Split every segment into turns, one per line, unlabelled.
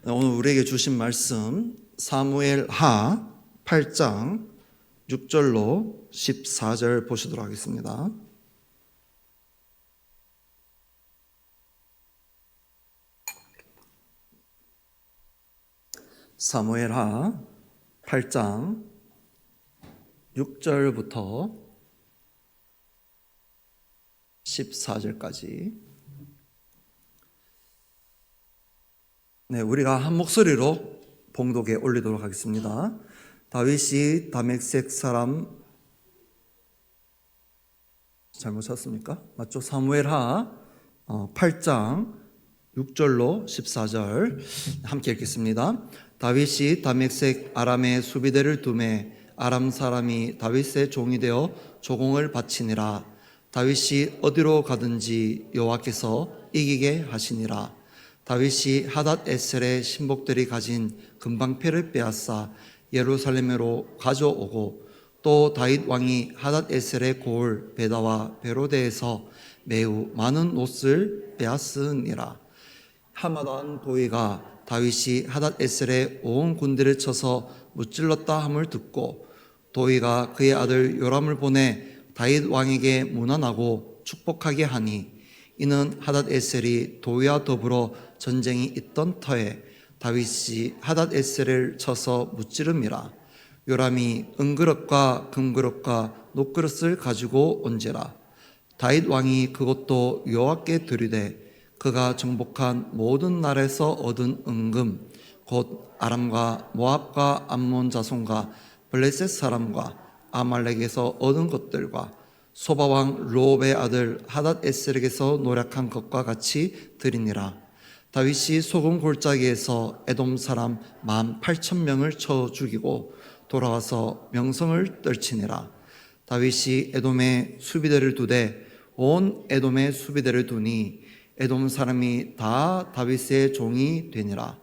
오늘 우리에게 주신 말씀 사무엘하 8장 6절로 14절 보시도록 하겠습니다. 사무엘하 8장 6절부터 14절까지 우리가 한 목소리로 봉독에 올리도록 하겠습니다. 다윗이 다메섹 사람 잘못 쳤습니까? 맞죠? 사무엘하 8장 6절로 14절 함께 읽겠습니다. 다윗이 다메섹 아람의 수비대를 두매 아람 사람이 다윗의 종이 되어 조공을 바치니라. 다윗이 어디로 가든지 여호와께서 이기게 하시니라. 다윗이 하닷에셀의 신복들이 가진 금방패를 빼앗아 예루살렘으로 가져오고 또 다윗 왕이 하닷에셀의 고을 베다와 베로데에서 매우 많은 옷을 빼앗으니라. 하마단 도이가 다윗이 하닷에셀의 온 군대를 쳐서 무찔렀다 함을 듣고 도이가 그의 아들 요람을 보내 다윗 왕에게 문안하고 축복하게 하니 이는 하닷에셀이 도이와 더불어 전쟁이 있던 터에 다윗이 하닷에셀을 쳐서 무찌름이라. 요람이 은그릇과 금그릇과 녹그릇을 가지고 온지라. 다윗 왕이 그것도 여호와께 드리되 그가 정복한 모든 나라에서 얻은 은금 곧 아람과 모압과 암몬 자손과 블레셋 사람과 아말렉에서 얻은 것들과 소바왕 르홉의 아들 하닷에셀에게서 노력한 것과 같이 드리니라. 다윗이 소금 골짜기에서 에돔 사람 18,000명을 쳐 죽이고 돌아와서 명성을 떨치니라. 다윗이 에돔에 수비대를 두되 온 에돔에 수비대를 두니 에돔 사람이 다 다윗의 종이 되니라.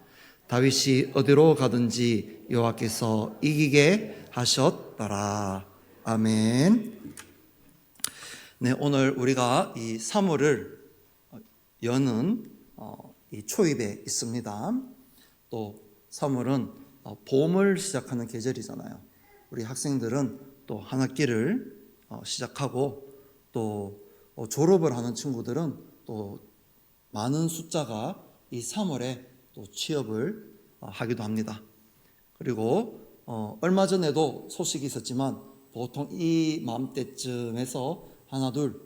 다윗이 어디로 가든지 여호와께서 이기게 하셨더라. 아멘. 오늘 우리가 이 사무를 여는 이 초입에 있습니다. 또 사무는 봄을 시작하는 계절이잖아요. 우리 학생들은 또 한 학기를 시작하고 또 졸업을 하는 친구들은 또 많은 숫자가 이 3월에 또 취업을 하기도 합니다. 그리고 얼마 전에도 소식이 있었지만 보통 이 마음때쯤에서 하나 둘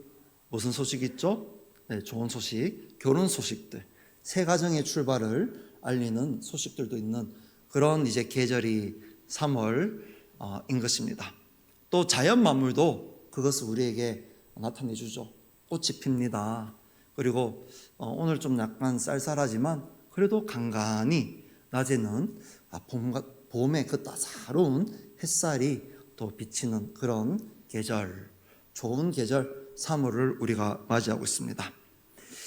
무슨 소식이 있죠? 좋은 소식, 결혼 소식들, 새 가정의 출발을 알리는 소식들도 있는 그런 이제 계절이 3월인 것입니다. 또 자연 만물도 그것을 우리에게 나타내 주죠. 꽃이 핍니다. 그리고 오늘 좀 약간 쌀쌀하지만 그래도 간간히 낮에는 봄의 그 따사로운 햇살이 또 비치는 그런 계절, 좋은 계절 3월을 우리가 맞이하고 있습니다.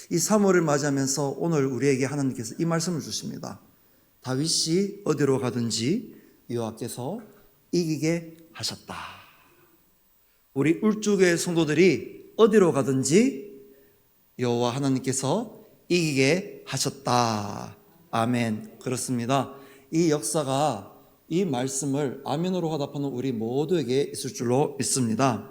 이 3월을 맞이하면서 오늘 우리에게 하나님께서 이 말씀을 주십니다. 다윗이 어디로 가든지 여호와께서 이기게 하셨다. 우리 울주교회 성도들이 어디로 가든지 여호와 하나님께서 이기게 하셨다. 아멘. 그렇습니다. 이 역사가 이 말씀을 아멘으로 화답하는 우리 모두에게 있을 줄로 믿습니다.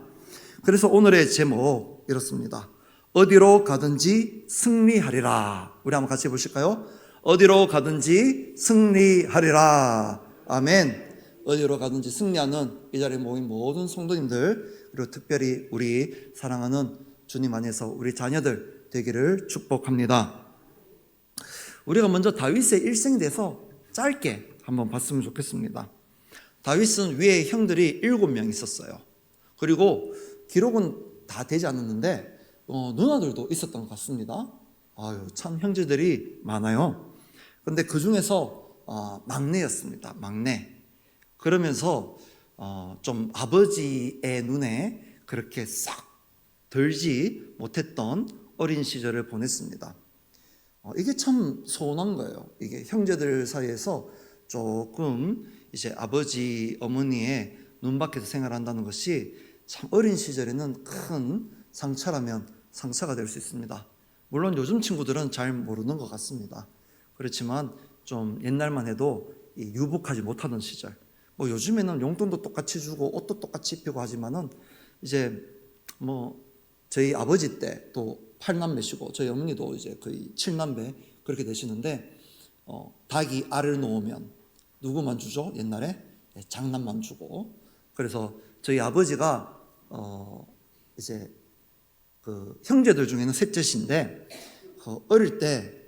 그래서 오늘의 제목 이렇습니다. 어디로 가든지 승리하리라. 우리 한번 같이 보실까요? 어디로 가든지 승리하리라. 아멘. 어디로 가든지 승리하는 이 자리에 모인 모든 성도님들, 그리고 특별히 우리 사랑하는 주님 안에서 우리 자녀들 되기를 축복합니다. 우리가 먼저 다윗의 일생에 대해서 짧게 한번 봤으면 좋겠습니다. 다윗은 위에 형들이 7명 있었어요. 그리고 기록은 다 되지 않았는데 누나들도 있었던 것 같습니다. 참 형제들이 많아요. 근데 그 중에서 막내였습니다. 막내. 그러면서 좀 아버지의 눈에 그렇게 싹 들지 못했던 어린 시절을 보냈습니다. 이게 참 서운한 거예요. 이게 형제들 사이에서 조금 이제 아버지 어머니의 눈밖에서 생활한다는 것이 참 어린 시절에는 큰 상처라면 상처가 될 수 있습니다. 물론 요즘 친구들은 잘 모르는 것 같습니다. 그렇지만 좀 옛날만 해도 유복하지 못하던 시절. 뭐 요즘에는 용돈도 똑같이 주고 옷도 똑같이 입히고 하지만은 이제 뭐 저희 아버지 때 또 8남매시고 저희 어머니도 이제 거의 7남매 그렇게 되시는데 닭이 알을 놓으면 누구만 주죠? 옛날에 장남만 주고. 그래서 저희 아버지가 이제 그 형제들 중에는 셋째신데 어릴 때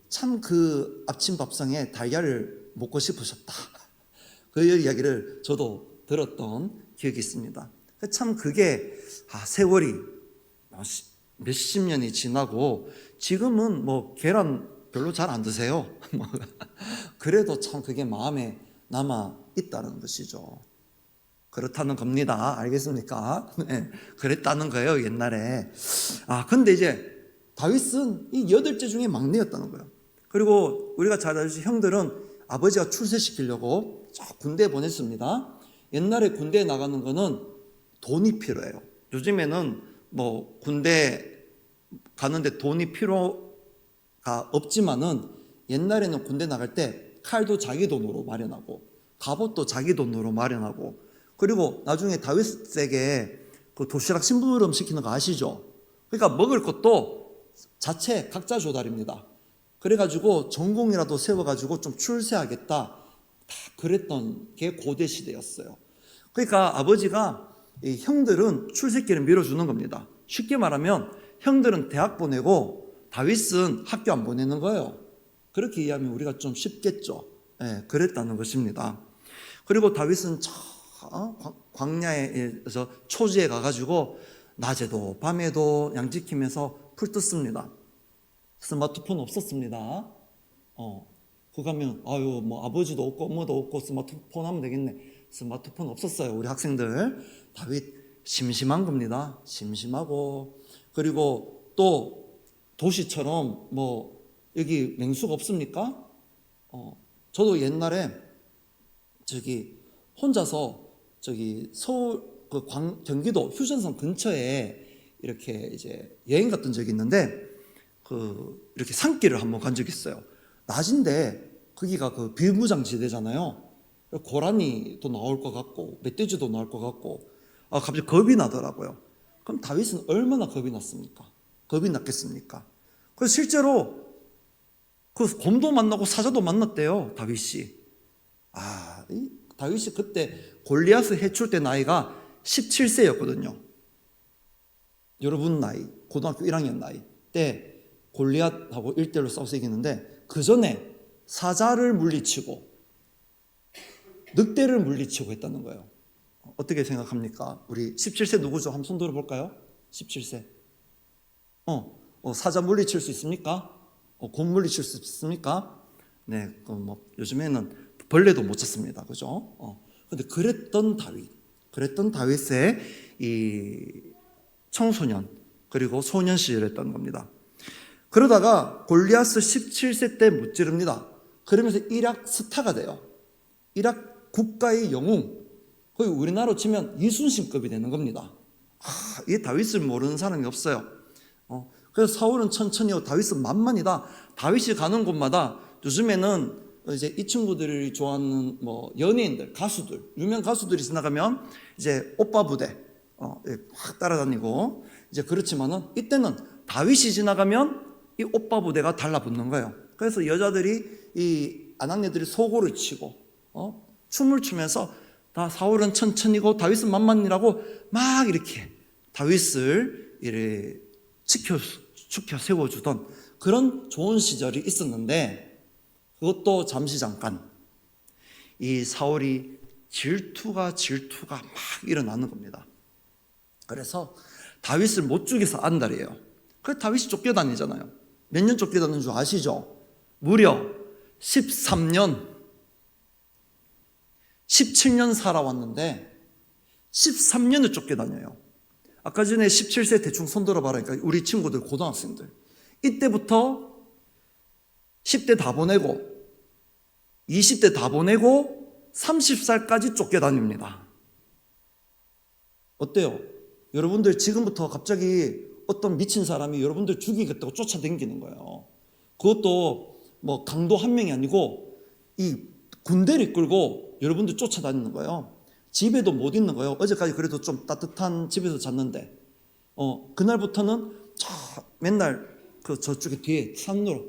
참 그 아침밥상에 달걀을 먹고 싶으셨다. 그 이야기를 저도 들었던 기억이 있습니다. 참 그게 세월이 몇십 년이 지나고 지금은 뭐 계란 별로 잘 안 드세요. 그래도 참 그게 마음에 남아 있다는 것이죠. 그렇다는 겁니다. 알겠습니까? 네, 그랬다는 거예요, 옛날에. 근데 이제 다윗은 이 8째 중에 막내였다는 거예요. 그리고 우리가 잘 알듯이 형들은 아버지가 출세시키려고 군대에 보냈습니다. 옛날에 군대에 나가는 거는 돈이 필요해요. 요즘에는 뭐 군대 가는데 돈이 필요가 없지만은 옛날에는 군대 나갈 때 칼도 자기 돈으로 마련하고 갑옷도 자기 돈으로 마련하고 그리고 나중에 다윗에게 그 도시락 심부름 시키는 거 아시죠? 그러니까 먹을 것도 자체 각자 조달입니다. 그래가지고 전공이라도 세워가지고 좀 출세하겠다 다 그랬던 게 고대 시대였어요. 그러니까 아버지가 이 형들은 출세길을 밀어주는 겁니다. 쉽게 말하면 형들은 대학 보내고 다윗은 학교 안 보내는 거예요. 그렇게 이해하면 우리가 좀 쉽겠죠. 그랬다는 것입니다. 그리고 다윗은 광야에서 초지에 가가지고 낮에도 밤에도 양 지키면서 풀 뜯습니다. 스마트폰 없었습니다. 그거 가면 뭐 아버지도 없고 엄마도 없고 스마트폰 하면 되겠네. 스마트폰 없었어요. 우리 학생들. 다윗 심심한 겁니다. 심심하고 그리고 또 도시처럼 뭐 여기 맹수가 없습니까? 저도 옛날에 혼자서 서울 경기도 휴전선 근처에 이렇게 이제 여행 갔던 적이 있는데 이렇게 산길을 한번 간 적이 있어요. 낮인데 거기가 비무장지대잖아요. 고라니도 나올 것 같고 멧돼지도 나올 것 같고 갑자기 겁이 나더라고요. 그럼 다윗은 얼마나 겁이 났습니까? 겁이 났겠습니까? 그래서 실제로 곰도 만나고 사자도 만났대요. 다윗이. 다윗이 그때 골리앗을 해칠 때 나이가 17세였거든요. 여러분 나이, 고등학교 1학년 나이 때 골리앗하고 1대1로 싸워서 이기는데 그 전에 사자를 물리치고 늑대를 물리치고 했다는 거예요. 어떻게 생각합니까? 우리 17세 누구죠? 한번 손 들어볼까요? 17세. 사자 물리칠 수 있습니까? 곰 물리칠 수 있습니까? 네, 뭐 요즘에는 벌레도 못 찾습니다. 그죠? 근데 그랬던 다윗의 이 청소년 그리고 소년 시절이었던 겁니다. 그러다가 골리앗을 17세 때 무찌릅니다. 그러면서 이락 스타가 돼요. 이락 국가의 영웅. 거의 우리나라로 치면 이순신급이 되는 겁니다. 이 다윗을 모르는 사람이 없어요. 그래서 사울은 천천히 하고 다윗은 만만이다. 다윗이 가는 곳마다 요즘에는 이제 이 친구들이 좋아하는 뭐 연예인들, 가수들, 유명 가수들이 지나가면 이제 오빠 부대 확 따라다니고 이제 그렇지만은 이때는 다윗이 지나가면 이 오빠 부대가 달라붙는 거예요. 그래서 여자들이 이 아낙네들이 소고를 치고 춤을 추면서 다 사울은 천천히고 다윗은 만만이라고 막 이렇게 다윗을 이렇게 지켜 세워주던 그런 좋은 시절이 있었는데 그것도 잠시 잠깐 이 사울이 질투가 막 일어나는 겁니다. 그래서 다윗을 못 죽여서 안달이에요. 그래서 다윗이 쫓겨다니잖아요. 몇 년 쫓겨다니는 줄 아시죠? 무려 13년 17년 살아왔는데 13년을 쫓겨다녀요. 아까 전에 17세 대충 손들어봐라. 그러니까 우리 친구들 고등학생들 이때부터 10대 다 보내고 20대 다 보내고 30살까지 쫓겨다닙니다. 어때요? 여러분들 지금부터 갑자기 어떤 미친 사람이 여러분들 죽이겠다고 쫓아다니는 거예요. 그것도 뭐 강도 한 명이 아니고 이 군대를 이끌고 여러분들 쫓아다니는 거예요. 집에도 못 있는 거예요. 어제까지 그래도 좀 따뜻한 집에서 잤는데 그날부터는 맨날 그 저쪽에 뒤에 산으로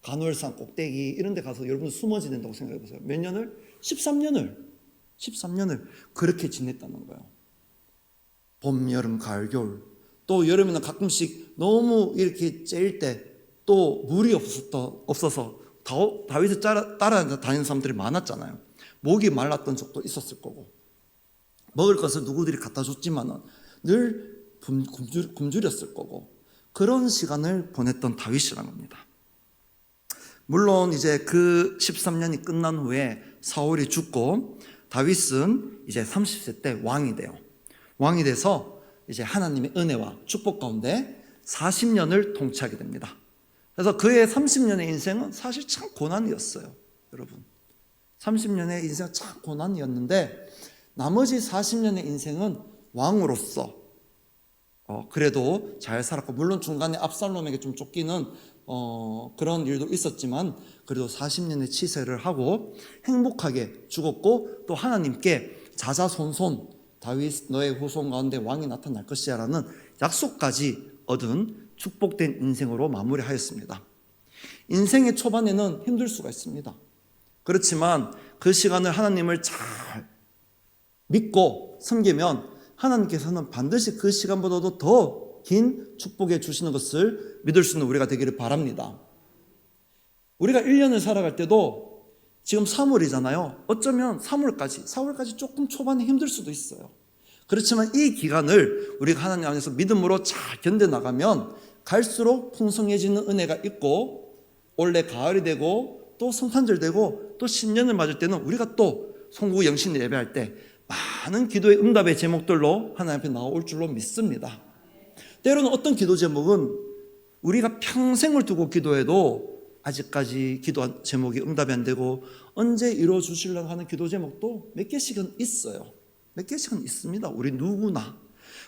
간월산 꼭대기 이런 데 가서 여러분들 숨어 지낸다고 생각해 보세요. 몇 년을? 13년을 그렇게 지냈다는 거예요. 봄, 여름, 가을, 겨울. 또 여름에는 가끔씩 너무 이렇게 째일 때 또 물이 없어서 다윗을 따라다니는 사람들이 많았잖아요. 목이 말랐던 적도 있었을 거고, 먹을 것을 누구들이 갖다 줬지만은 늘 굶주렸을 거고, 그런 시간을 보냈던 다윗이라는 겁니다. 물론 이제 그 13년이 끝난 후에 사울이 죽고 다윗은 이제 30세 때 왕이 돼요. 왕이 돼서 이제 하나님의 은혜와 축복 가운데 40년을 통치하게 됩니다. 그래서 그의 30년의 인생은 사실 참 고난이었어요. 여러분, 30년의 인생은 참 고난이었는데 나머지 40년의 인생은 왕으로서 그래도 잘 살았고, 물론 중간에 압살롬에게 좀 쫓기는 그런 일도 있었지만 그래도 40년의 치세를 하고 행복하게 죽었고, 또 하나님께 자자손손 다윗 너의 후손 가운데 왕이 나타날 것이야 라는 약속까지 얻은 축복된 인생으로 마무리하였습니다. 인생의 초반에는 힘들 수가 있습니다. 그렇지만 그 시간을 하나님을 잘 믿고 섬기면 하나님께서는 반드시 그 시간보다도 더 긴 축복해 주시는 것을 믿을 수 있는 우리가 되기를 바랍니다. 우리가 1년을 살아갈 때도 지금 3월이잖아요. 어쩌면 4월까지 조금 초반에 힘들 수도 있어요. 그렇지만 이 기간을 우리가 하나님 안에서 믿음으로 잘 견뎌나가면 갈수록 풍성해지는 은혜가 있고, 올해 가을이 되고 또 성탄절 되고 또 신년을 맞을 때는 우리가 또 송구 영신 예배할 때 많은 기도의 응답의 제목들로 하나님 앞에 나올 줄로 믿습니다. 때로는 어떤 기도 제목은 우리가 평생을 두고 기도해도 아직까지 기도 제목이 응답이 안 되고 언제 이루어 주시려고 하는 기도 제목도 몇 개씩은 있어요. 몇 개씩은 있습니다. 우리 누구나.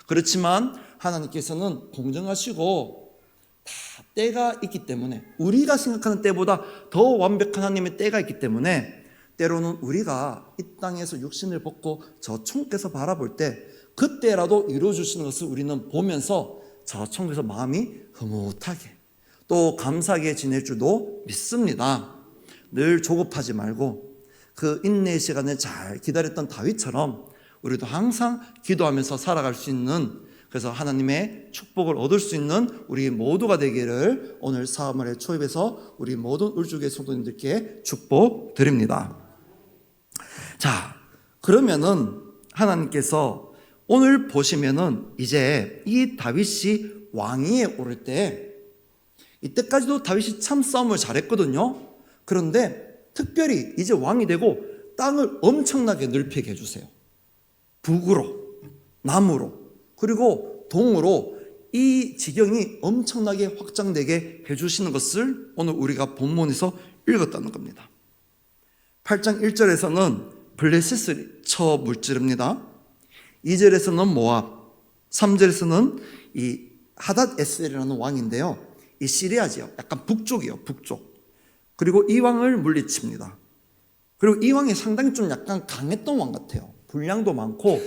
그렇지만 하나님께서는 공정하시고 다 때가 있기 때문에, 우리가 생각하는 때보다 더 완벽한 하나님의 때가 있기 때문에 때로는 우리가 이 땅에서 육신을 벗고 저 천국에서 바라볼 때 그때라도 이루어 주시는 것을 우리는 보면서 저 천국에서 마음이 흐뭇하게 또 감사하게 지낼 줄도 믿습니다. 늘 조급하지 말고 그 인내의 시간을 잘 기다렸던 다윗처럼 우리도 항상 기도하면서 살아갈 수 있는, 그래서 하나님의 축복을 얻을 수 있는 우리 모두가 되기를 오늘 사흘의 초입에서 우리 모든 울주교 성도님들께 축복드립니다. 자, 그러면은 하나님께서 오늘 보시면은 이제 이 다윗이 왕위에 오를 때, 이때까지도 다윗이 참 싸움을 잘했거든요. 그런데 특별히 이제 왕이 되고 땅을 엄청나게 넓히게 해주세요. 북으로, 남으로, 그리고 동으로 이 지경이 엄청나게 확장되게 해주시는 것을 오늘 우리가 본문에서 읽었다는 겁니다. 8장 1절에서는 블레셋을 쳐 물찌릅니다. 2절에서는 모압, 3절에서는 이 하닷 에셀이라는 왕인데요, 이 시리아 지역, 약간 북쪽이요, 북쪽. 그리고 이 왕을 물리칩니다. 그리고 이 왕이 상당히 좀 약간 강했던 왕 같아요. 분량도 많고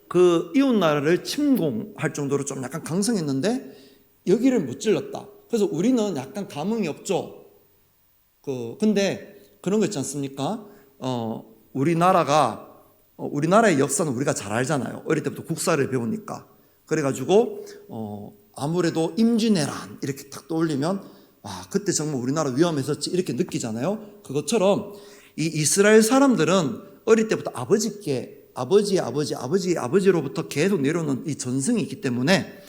그 이웃 나라를 침공할 정도로 좀 약간 강성했는데 여기를 못 찔렀다. 그래서 우리는 약간 감흥이 없죠. 근데 그런 거 있지 않습니까? 우리나라의 역사는 우리가 잘 알잖아요. 어릴 때부터 국사를 배우니까. 그래가지고 아무래도 임진왜란 이렇게 탁 떠올리면 그때 정말 우리나라 위험했었지 이렇게 느끼잖아요. 그것처럼 이 이스라엘 사람들은 어릴 때부터 아버지의 아버지로부터 계속 내려오는 이 전승이 있기 때문에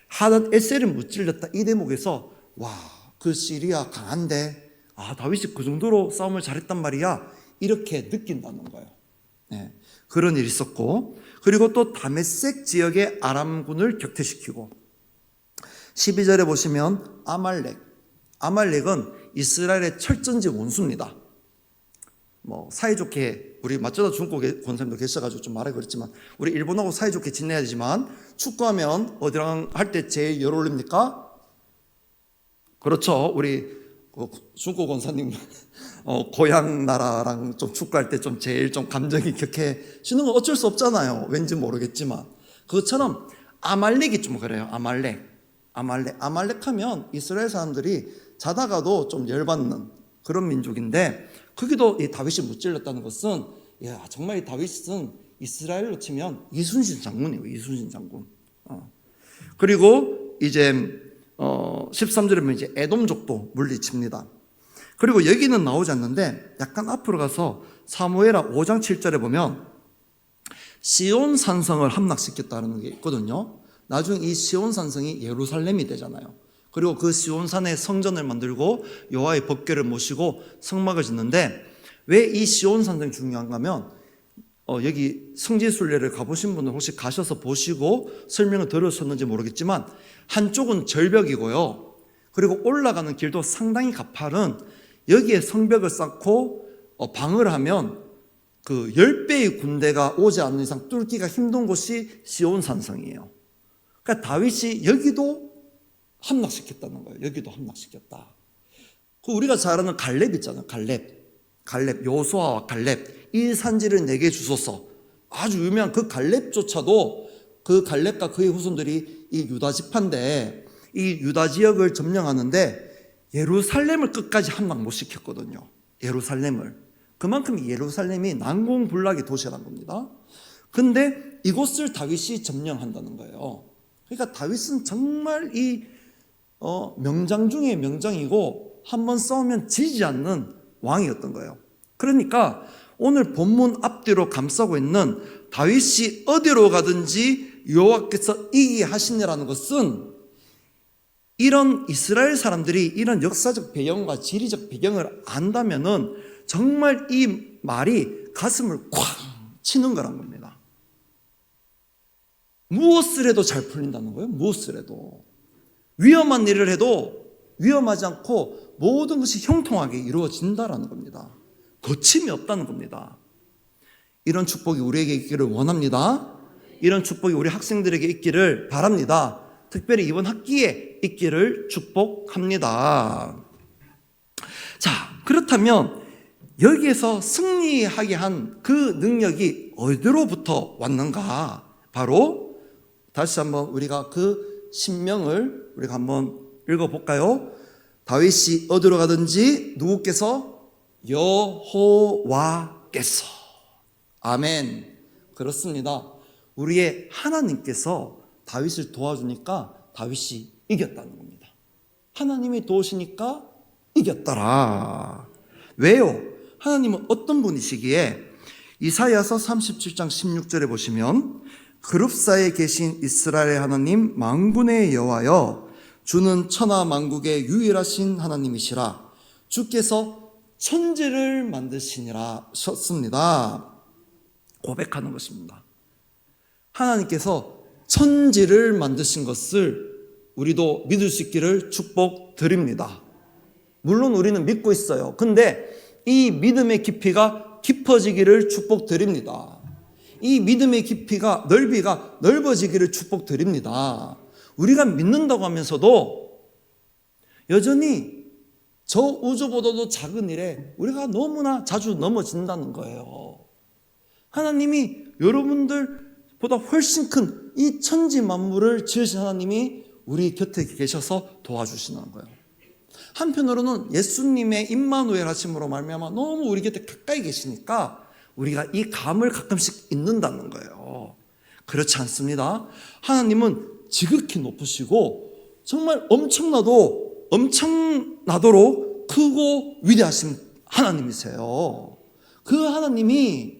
하닷 에셀을 무찔렀다 이 대목에서 그 시리아 강한데 다윗이 그 정도로 싸움을 잘했단 말이야 이렇게 느낀다는 거예요. 네, 그런 일이 있었고, 그리고 또 다메섹 지역의 아람군을 격퇴시키고, 12절에 보시면 아말렉은 이스라엘의 철전지 원수입니다. 사이좋게, 우리 맞쩌다 중국 권사님도 계셔가지고 좀 말하기 그렇지만 우리 일본하고 사이좋게 지내야 되지만 축구하면 어디랑 할 때 제일 열 올립니까? 그렇죠. 우리 중국 원사님 고향 나라랑 좀 축구할 때 좀 제일 좀 감정이 격해지는 건 어쩔 수 없잖아요. 왠지 모르겠지만 그것처럼 아말렉이 좀 그래요. 아말렉 하면 이스라엘 사람들이 자다가도 좀 열받는 그런 민족인데 거기도 이 다윗이 무찔렀다는 것은 야 정말 이 다윗은 이스라엘로 치면 이순신 장군이에요. 이순신 장군. 그리고 이제 13절에 보면 이제 에돔족도 물리칩니다. 그리고 여기는 나오지 않는데 약간 앞으로 가서 사무엘하 5장 7절에 보면 시온 산성을 함락시켰다는 게 있거든요. 나중에 이 시온 산성이 예루살렘이 되잖아요. 그리고 그 시온 산에 성전을 만들고 여호와의 법궤를 모시고 성막을 짓는데 왜 이 시온 산성이 중요한가 하면 여기 성지순례를 가보신 분들 혹시 가셔서 보시고 설명을 들으셨는지 모르겠지만 한쪽은 절벽이고요. 그리고 올라가는 길도 상당히 가파른 여기에 성벽을 쌓고 방을 하면 그 10배의 군대가 오지 않는 이상 뚫기가 힘든 곳이 시온 산성이에요. 그러니까 다윗이 여기도 함락시켰다는 거예요. 여기도 함락시켰다. 그 우리가 잘 아는 갈렙 있잖아요. 갈렙 여호수아와 갈렙 이 산지를 내게 주소서. 아주 유명한 그 갈렙조차도 그 갈렙과 그의 후손들이 이 유다 지파인데 이 유다 지역을 점령하는데 예루살렘을 끝까지 함락 못 시켰거든요. 예루살렘을. 그만큼 예루살렘이 난공불락의 도시라는 겁니다. 근데 이곳을 다윗이 점령한다는 거예요. 그러니까 다윗은 정말 이 명장 중에 명장이고 한번 싸우면 지지 않는 왕이었던 거예요. 그러니까 오늘 본문 앞뒤로 감싸고 있는 다윗이 어디로 가든지 여호와께서 이기게 하시느라는 것은 이런 이스라엘 사람들이 이런 역사적 배경과 지리적 배경을 안다면은 정말 이 말이 가슴을 쾅 치는 거란 겁니다. 무엇을 해도 잘 풀린다는 거예요. 무엇을 해도. 위험한 일을 해도 위험하지 않고 모든 것이 형통하게 이루어진다라는 겁니다. 거침이 없다는 겁니다. 이런 축복이 우리에게 있기를 원합니다. 이런 축복이 우리 학생들에게 있기를 바랍니다. 특별히 이번 학기에 있기를 축복합니다. 자, 그렇다면 여기에서 승리하게 한 그 능력이 어디로부터 왔는가? 바로 다시 한번 우리가 그 신명을 우리가 한번 읽어볼까요? 다윗이 어디로 가든지 누구께서? 여호와께서. 아멘. 그렇습니다. 우리의 하나님께서 다윗을 도와주니까 다윗이 이겼다는 겁니다. 하나님이 도우시니까 이겼더라. 왜요? 하나님은 어떤 분이시기에 이사야서 37장 16절에 보시면 그룹사에 계신 이스라엘의 하나님 만군의 여호와여 주는 천하 만국의 유일하신 하나님이시라 주께서 천지를 만드시니라 셨습니다. 고백하는 것입니다. 하나님께서 천지를 만드신 것을 우리도 믿을 수 있기를 축복드립니다. 물론 우리는 믿고 있어요. 근데 이 믿음의 깊이가 깊어지기를 축복드립니다. 이 믿음의 깊이가 넓이가 넓어지기를 축복드립니다. 우리가 믿는다고 하면서도 여전히 저 우주보다도 작은 일에 우리가 너무나 자주 넘어진다는 거예요. 하나님이 여러분들보다 훨씬 큰 이 천지 만물을 지으신 하나님이 우리 곁에 계셔서 도와주시는 거예요. 한편으로는 예수님의 임마누엘 하심으로 말미암아 너무 우리 곁에 가까이 계시니까 우리가 이 감을 가끔씩 잊는다는 거예요. 그렇지 않습니다. 하나님은 지극히 높으시고 정말 엄청나도록 크고 위대하신 하나님이세요. 그 하나님이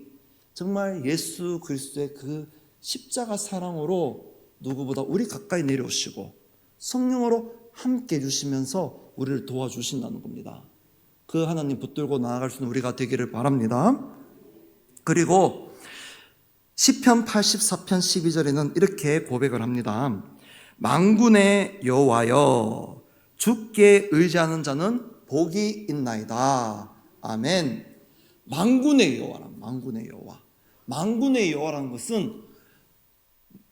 정말 예수 그리스도의 그 십자가 사랑으로 누구보다 우리 가까이 내려오시고 성령으로 함께 해주시면서 우리를 도와주신다는 겁니다. 그 하나님 붙들고 나아갈 수 있는 우리가 되기를 바랍니다. 그리고 시편 84편 12절에는 이렇게 고백을 합니다. 만군의 여호와여 주께 의지하는 자는 복이 있나이다. 아멘. 만군의 여호와란 만군의 여호와. 만군의 여호와라는 것은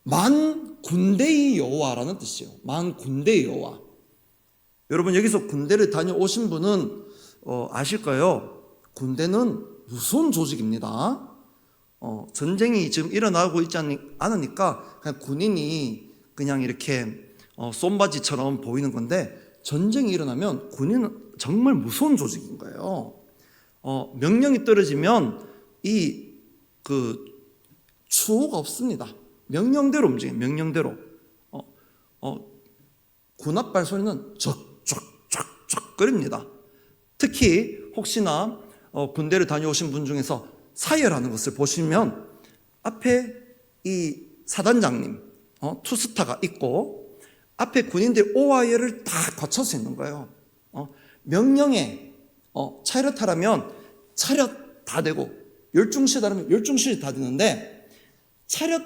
만 군대의 여호와라는 뜻이에요. 만 군대의 여호와. 여러분 여기서 군대를 다녀오신 분은 아실 거예요. 군대는 무서운 조직입니다. 전쟁이 지금 일어나고 있지 않으니까 그냥 군인이 그냥 이렇게 쏜바지처럼 보이는 건데, 전쟁이 일어나면 군인은 정말 무서운 조직인 거예요. 명령이 떨어지면 추호가 없습니다. 명령대로 움직여요. 명령대로. 군합발 소리는 쫙쫙쫙쫙 거립니다. 특히 혹시나 군대를 다녀오신 분 중에서 사열하는 것을 보시면 앞에 이 사단장님 투스타가 있고 앞에 군인들 오와이어를 다 거쳐서 있는 거예요. 명령에 차렷하라면 차렷 다 되고 열중시하라면 열중시 다 되는데, 차렷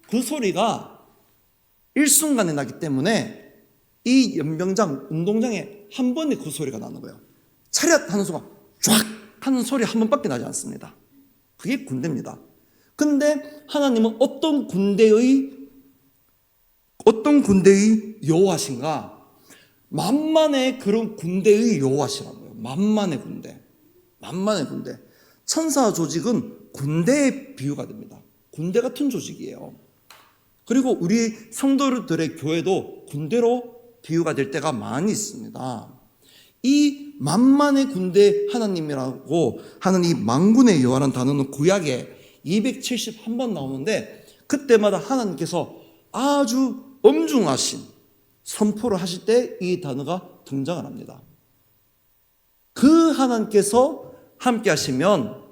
그 소리가 일순간에 나기 때문에 이 연병장 운동장에 한 번에 그 소리가 나는 거예요. 차렷 하는 순간 쫙 하는 소리 한 번밖에 나지 않습니다. 그게 군대입니다. 근데 하나님은 어떤 군대의 여호와신가? 만만의 그런 군대의 여호와시라고요. 만만의 군대. 천사 조직은 군대의 비유가 됩니다. 군대 같은 조직이에요. 그리고 우리 성도들의 교회도 군대로 비유가 될 때가 많이 있습니다. 이 만만의 군대 하나님이라고 하는 이 만군의 여호와라는 단어는 구약에 271번 나오는데, 그때마다 하나님께서 아주 엄중하신 선포를 하실 때 이 단어가 등장을 합니다. 그 하나님께서 함께 하시면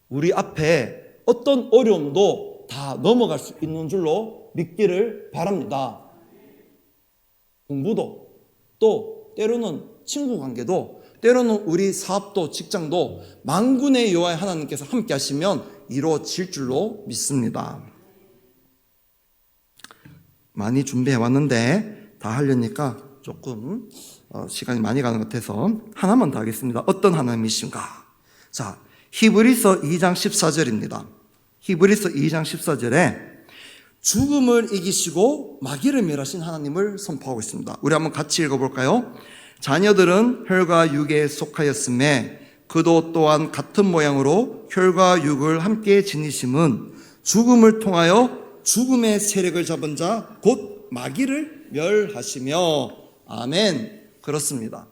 우리 앞에 어떤 어려움도 다 넘어갈 수 있는 줄로 믿기를 바랍니다. 공부도, 또 때로는 친구 관계도, 때로는 우리 사업도 직장도 만군의 여호와의 하나님께서 함께 하시면 이루어질 줄로 믿습니다. 많이 준비해 왔는데 다 하려니까 조금 시간이 많이 가는 것 같아서 하나만 더 하겠습니다. 어떤 하나님이신가? 자, 히브리서 2장 14절입니다. 히브리서 2장 14절에 죽음을 이기시고 마귀를 멸하신 하나님을 선포하고 있습니다. 우리 한번 같이 읽어볼까요? 자녀들은 혈과 육에 속하였음에 그도 또한 같은 모양으로 혈과 육을 함께 지니심은 죽음을 통하여 죽음의 세력을 잡은 자 곧 마귀를 멸하시며. 아멘. 그렇습니다.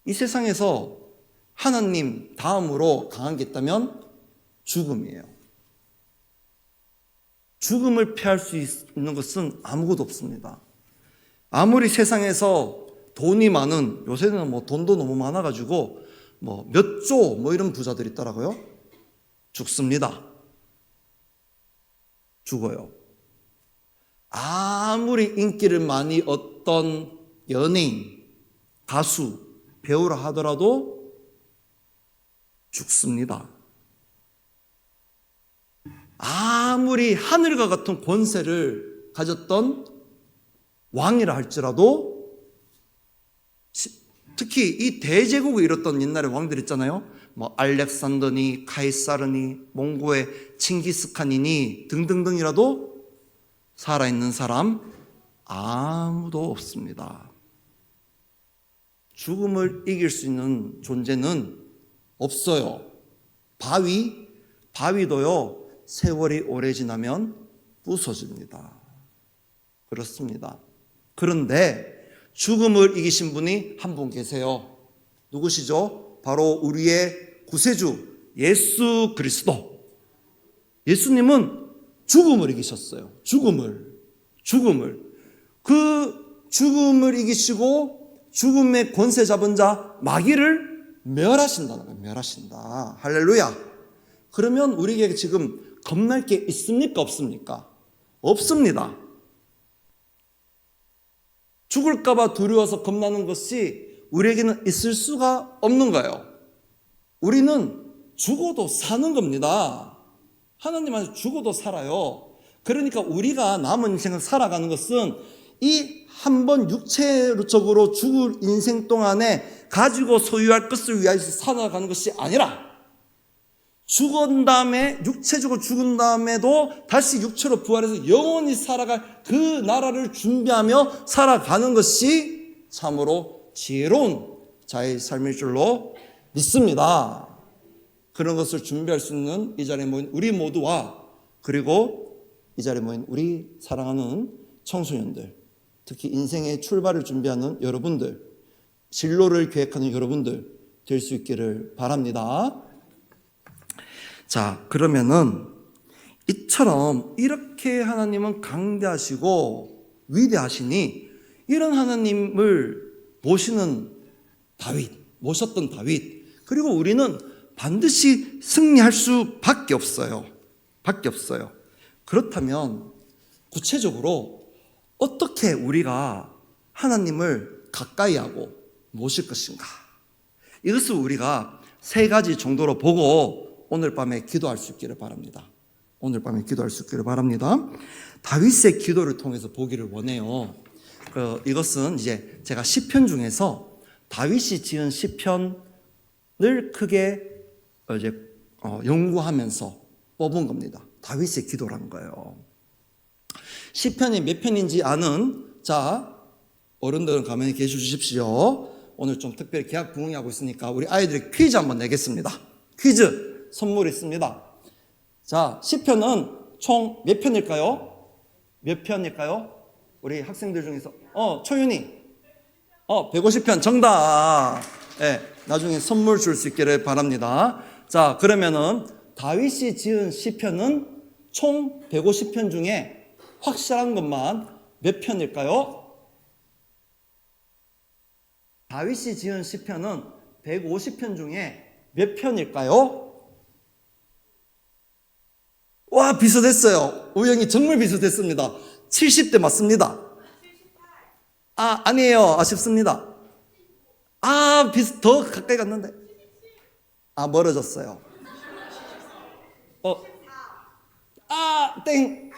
이 세상에서 하나님 다음으로 강한 게 있다면 죽음이에요. 죽음을 피할 수 있는 것은 아무것도 없습니다. 아무리 세상에서 돈이 많은, 요새는 돈도 너무 많아가지고 몇 조 이런 부자들이 있더라고요. 죽습니다. 죽어요. 아무리 인기를 많이 얻던 연예인, 가수, 배우라 하더라도 죽습니다. 아무리 하늘과 같은 권세를 가졌던 왕이라 할지라도, 특히 이 대제국을 이뤘던 옛날에 왕들 있잖아요. 알렉산더니, 카이사르니, 몽고의 칭기스칸이니 등등등이라도 살아있는 사람 아무도 없습니다. 죽음을 이길 수 있는 존재는 없어요. 바위도요, 세월이 오래 지나면 부서집니다. 그렇습니다. 그런데 죽음을 이기신 분이 한 분 계세요. 누구시죠? 바로 우리의 구세주 예수 그리스도. 예수님은 죽음을 이기셨어요. 죽음을. 그 죽음을 이기시고 죽음의 권세 잡은 자 마귀를 멸하신다는 거예요. 멸하신다. 할렐루야. 그러면 우리에게 지금 겁날 게 있습니까? 없습니까? 없습니다. 죽을까봐 두려워서 겁나는 것이 우리에게는 있을 수가 없는 거예요. 우리는 죽어도 사는 겁니다. 하나님 안에서 죽어도 살아요. 그러니까 우리가 남은 인생을 살아가는 것은 이 한 번 육체적으로 죽을 인생 동안에 가지고 소유할 것을 위하여서 살아가는 것이 아니라, 죽은 다음에, 육체적으로 죽은 다음에도 다시 육체로 부활해서 영원히 살아갈 그 나라를 준비하며 살아가는 것이 참으로 지혜로운 자의 삶일 줄로 믿습니다. 그런 것을 준비할 수 있는 이 자리에 모인 우리 모두와, 그리고 이 자리에 모인 우리 사랑하는 청소년들, 특히 인생의 출발을 준비하는 여러분들, 진로를 계획하는 여러분들 될 수 있기를 바랍니다. 자, 그러면은 이처럼 이렇게 하나님은 강대하시고 위대하시니, 이런 하나님을 모셨던 다윗, 그리고 우리는 반드시 승리할 수밖에 없어요. 그렇다면 구체적으로 어떻게 우리가 하나님을 가까이 하고 모실 것인가? 이것을 우리가 세 가지 정도로 보고 오늘 밤에 기도할 수 있기를 바랍니다. 다윗의 기도를 통해서 보기를 원해요. 이것은 이제 제가 시편 중에서 다윗이 지은 시편을 크게 이제 연구하면서 뽑은 겁니다. 다윗의 기도란 거예요. 시편이 몇 편인지 아는 어른들은 가만히 계셔 주십시오. 오늘 좀 특별히 계약 부응하고 있으니까 우리 아이들이 퀴즈 한번 내겠습니다. 퀴즈 선물 있습니다. 자, 시편은 총 몇 편일까요? 우리 학생들 중에서 초윤이 150편 정답. 네, 나중에 선물 줄 수 있기를 바랍니다. 자, 그러면은 다윗이 지은 시편은 총 150편 중에 확실한 것만 몇 편일까요? 다윗이 지은 시편은 150편 중에 몇 편일까요? 와, 비슷했어요. 우영이 정말 비슷했습니다. 70대 맞습니다. 아니에요. 아쉽습니다. 더 가까이 갔는데. 멀어졌어요. 땡.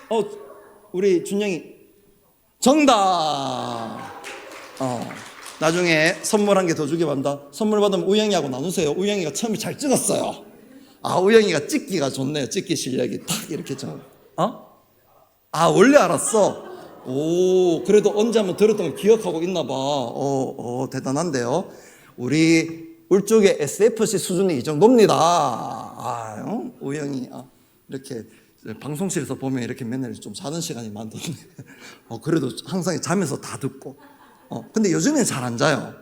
우리 준영이 정답. 나중에 선물 한 개 더 주기 바랍니다. 선물 받으면 우영이하고 나누세요. 우영이가 처음에 잘 찍었어요. 우영이가 찍기가 좋네요. 찍기 실력이 탁 이렇게 좀. 원래 알았어. 오, 그래도 언제 한번 들었던 걸 기억하고 있나 봐. 대단한데요. 우리 울쪽의 SFC 수준이 이 정도입니다. 우영이 이렇게 방송실에서 보면 이렇게 맨날 좀 자는 시간이 많던데. 그래도 항상 자면서 다 듣고. 근데 요즘엔 잘 안 자요.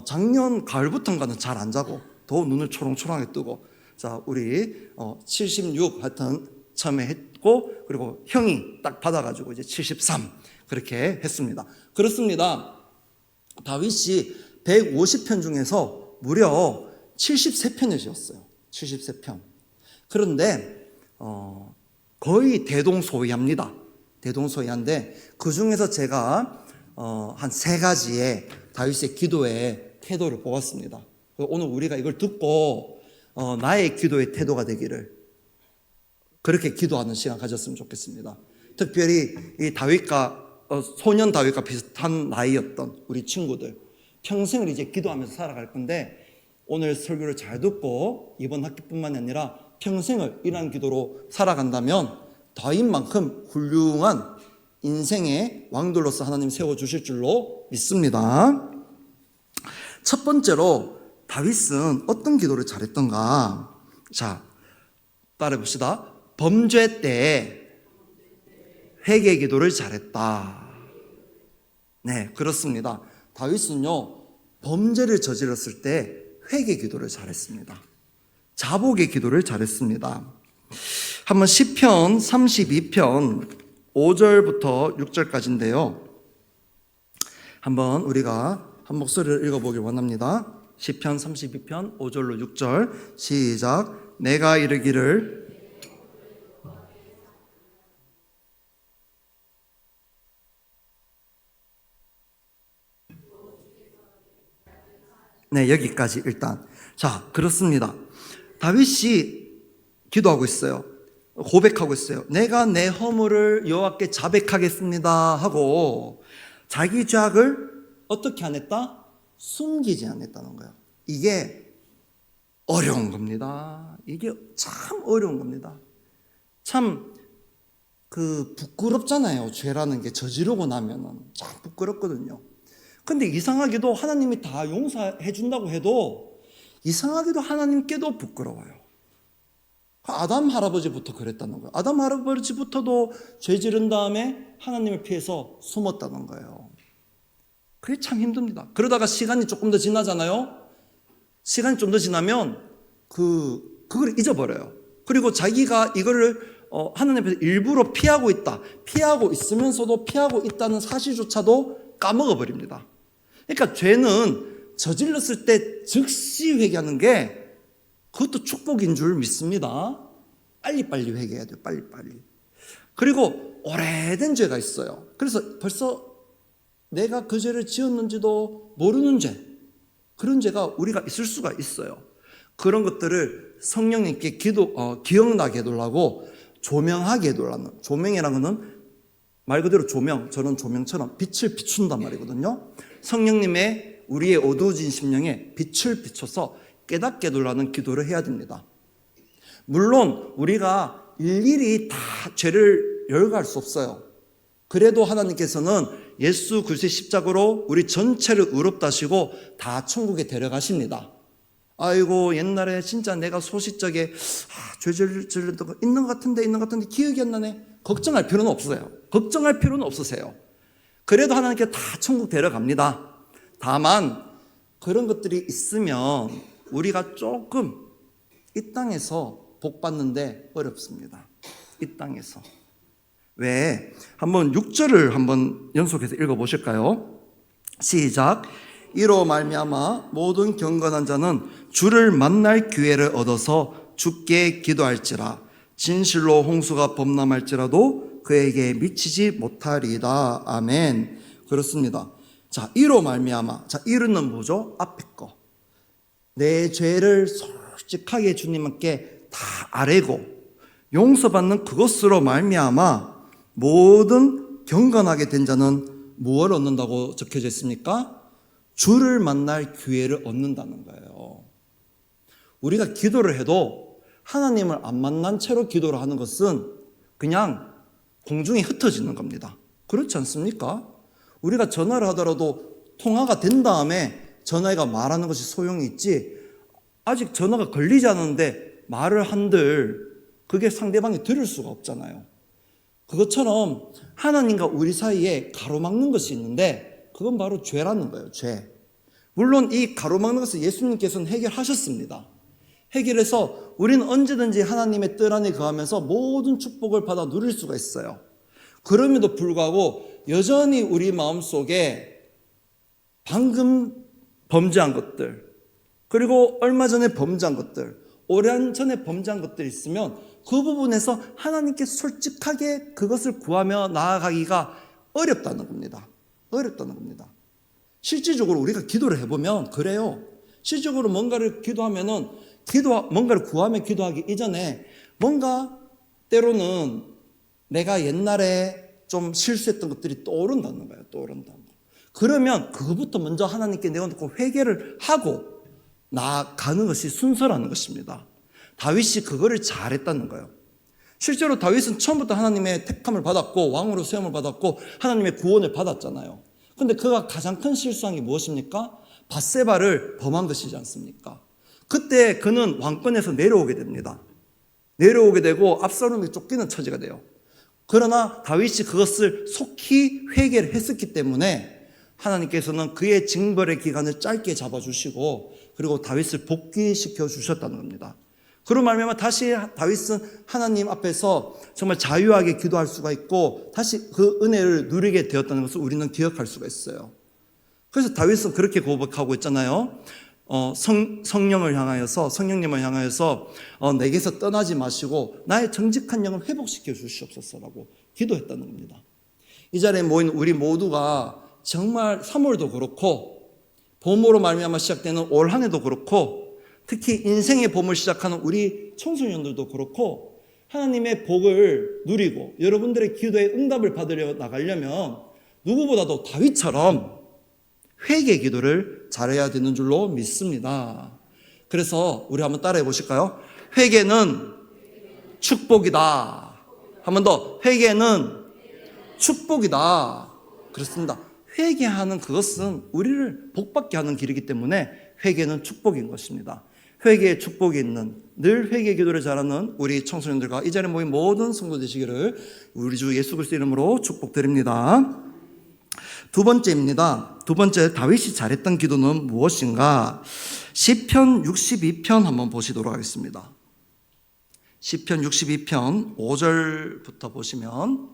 작년 가을부터인가는 잘 안 자고 더 눈을 초롱초롱하게 뜨고. 자, 우리 76 하여튼 처음에 했고, 그리고 형이 딱 받아가지고 이제 73 그렇게 했습니다. 그렇습니다. 다윗이 150편 중에서 무려 73편을 지었어요. 73편. 그런데 거의 대동소이합니다. 대동소이한데 그 중에서 제가 한 세 가지의 다윗의 기도의 태도를 뽑았습니다. 오늘 우리가 이걸 듣고 나의 기도의 태도가 되기를, 그렇게 기도하는 시간 가졌으면 좋겠습니다. 특별히 이 다윗과 소년 다윗과 비슷한 나이였던 우리 친구들, 평생을 이제 기도하면서 살아갈 건데, 오늘 설교를 잘 듣고 이번 학기뿐만이 아니라 평생을 이러한 기도로 살아간다면 다윗만큼 훌륭한 인생의 왕들로서 하나님 세워주실 줄로 믿습니다. 첫 번째로 다윗은 어떤 기도를 잘했던가? 자, 따라해 봅시다. 범죄 때 회개 기도를 잘했다. 네, 그렇습니다. 다윗은요, 범죄를 저질렀을 때 회개 기도를 잘했습니다. 자복의 기도를 잘했습니다. 한번 시편 32편 5절부터 6절까지인데요. 한번 우리가 한 목소리를 읽어보길 원합니다. 시편 32편 5절로 6절 시작. 내가 이르기를 네, 여기까지 일단. 자, 그렇습니다. 다윗이 기도하고 있어요. 고백하고 있어요. 내가 내 허물을 여호와께 자백하겠습니다 하고 자기 죄악을 어떻게 안 했다? 숨기지 않았다는 거예요. 이게 어려운 겁니다. 이게 참 어려운 겁니다. 참 부끄럽잖아요. 죄라는 게 저지르고 나면은 참 부끄럽거든요. 근데 이상하게도 하나님이 다 용서해 준다고 해도 이상하게도 하나님께도 부끄러워요. 아담 할아버지부터 그랬다는 거예요. 아담 할아버지부터도 죄 지른 다음에 하나님을 피해서 숨었다는 거예요. 그게 참 힘듭니다. 그러다가 시간이 조금 더 지나잖아요. 시간이 좀 더 지나면 그걸 잊어버려요. 그리고 자기가 이거를 하나님 앞에서 일부러 피하고 있다. 피하고 있으면서도 피하고 있다는 사실조차도 까먹어버립니다. 그러니까 죄는 저질렀을 때 즉시 회개하는 게 그것도 축복인 줄 믿습니다. 빨리빨리 회개해야 돼요. 빨리빨리. 그리고 오래된 죄가 있어요. 그래서 벌써 내가 그 죄를 지었는지도 모르는 죄, 그런 죄가 우리가 있을 수가 있어요. 그런 것들을 성령님께 기억나게 해달라고 조명하게 해달라는, 조명이라는 것은 말 그대로 조명, 저는 조명처럼 빛을 비춘단 말이거든요. 성령님의 우리의 어두워진 심령에 빛을 비춰서 깨닫게 해달라는 기도를 해야 됩니다. 물론 우리가 일일이 다 죄를 열거할 수 없어요. 그래도 하나님께서는 예수 그리스도의 십자가로 우리 전체를 의롭다 하시고 다 천국에 데려가십니다. 아이고 옛날에 진짜 내가 소시적에 죄 지른 거 있는 것 같은데 기억이 안 나네. 걱정할 필요는 없어요. 걱정할 필요는 없으세요. 그래도 하나님께 다 천국 데려갑니다. 다만 그런 것들이 있으면 우리가 조금 이 땅에서 복 받는데 어렵습니다. 이 땅에서. 왜? 한번 6절을 한번 연속해서 읽어보실까요? 시작. 이로 말미암아 모든 경건한 자는 주를 만날 기회를 얻어서 주께 기도할지라. 진실로 홍수가 범람할지라도 그에게 미치지 못하리이다. 아멘. 그렇습니다. 자, 이로 말미암아. 자, 이는 뭐죠? 앞에 거. 내 죄를 솔직하게 주님께 다 아뢰고 용서받는 그것으로 말미암아 모든 경건하게 된 자는 무엇을 얻는다고 적혀져 있습니까? 주를 만날 기회를 얻는다는 거예요. 우리가 기도를 해도 하나님을 안 만난 채로 기도를 하는 것은 그냥 공중에 흩어지는 겁니다. 그렇지 않습니까? 우리가 전화를 하더라도 통화가 된 다음에 전화기가 말하는 것이 소용이 있지, 아직 전화가 걸리지 않았는데 말을 한들 그게 상대방이 들을 수가 없잖아요. 그것처럼 하나님과 우리 사이에 가로막는 것이 있는데 그건 바로 죄라는 거예요. 죄. 물론 이 가로막는 것을 예수님께서는 해결하셨습니다. 해결해서 우리는 언제든지 하나님의 뜻 안에 거하면서 모든 축복을 받아 누릴 수가 있어요. 그럼에도 불구하고 여전히 우리 마음속에 방금 범죄한 것들, 그리고 얼마 전에 범죄한 것들, 오랜 전에 범죄한 것들이 있으면 그 부분에서 하나님께 솔직하게 그것을 구하며 나아가기가 어렵다는 겁니다. 어렵다는 겁니다. 실질적으로 우리가 기도를 해보면 그래요. 실질적으로 뭔가를 기도하면은 뭔가를 구하며 기도하기 이전에 뭔가 때로는 내가 옛날에 좀 실수했던 것들이 떠오른다는 거예요. 떠오른다는 거. 그러면 그것부터 먼저 하나님께 내어놓고 회개를 하고 나아가는 것이 순서라는 것입니다. 다윗이 그거를 잘했다는 거예요. 실제로 다윗은 처음부터 하나님의 택함을 받았고 왕으로 세움을 받았고 하나님의 구원을 받았잖아요. 그런데 그가 가장 큰 실수한 게 무엇입니까? 밧세바를 범한 것이지 않습니까? 그때 그는 왕권에서 내려오게 됩니다. 내려오게 되고 압살롬이 쫓기는 처지가 돼요. 그러나 다윗이 그것을 속히 회개를 했었기 때문에 하나님께서는 그의 징벌의 기간을 짧게 잡아주시고 그리고 다윗을 복귀시켜 주셨다는 겁니다. 그로 말미암아 다시 다윗은 하나님 앞에서 정말 자유하게 기도할 수가 있고 다시 그 은혜를 누리게 되었다는 것을 우리는 기억할 수가 있어요. 그래서 다윗은 그렇게 고백하고 있잖아요. 성령님을 향하여서 내게서 떠나지 마시고 나의 정직한 영을 회복시켜 주시옵소서라고 기도했다는 겁니다. 이 자리에 모인 우리 모두가 정말 3월도 그렇고 봄으로 말미암아 시작되는 올 한 해도 그렇고 특히 인생의 봄을 시작하는 우리 청소년들도 그렇고 하나님의 복을 누리고 여러분들의 기도에 응답을 받으려 나가려면 누구보다도 다윗처럼 회개 기도를 잘해야 되는 줄로 믿습니다. 그래서 우리 한번 따라해 보실까요? 회개는 축복이다. 한 번 더. 회개는 축복이다. 그렇습니다. 회개하는 그것은 우리를 복받게 하는 길이기 때문에 회개는 축복인 것입니다. 회개의 축복이 있는, 늘 회개 기도를 잘하는 우리 청소년들과 이 자리에 모인 모든 성도 되시기를 우리 주 예수 그리스도 이름으로 축복드립니다. 두 번째입니다. 두 번째, 다윗이 잘했던 기도는 무엇인가? 시편 62편 한번 보시도록 하겠습니다. 시편 62편 5절부터 보시면,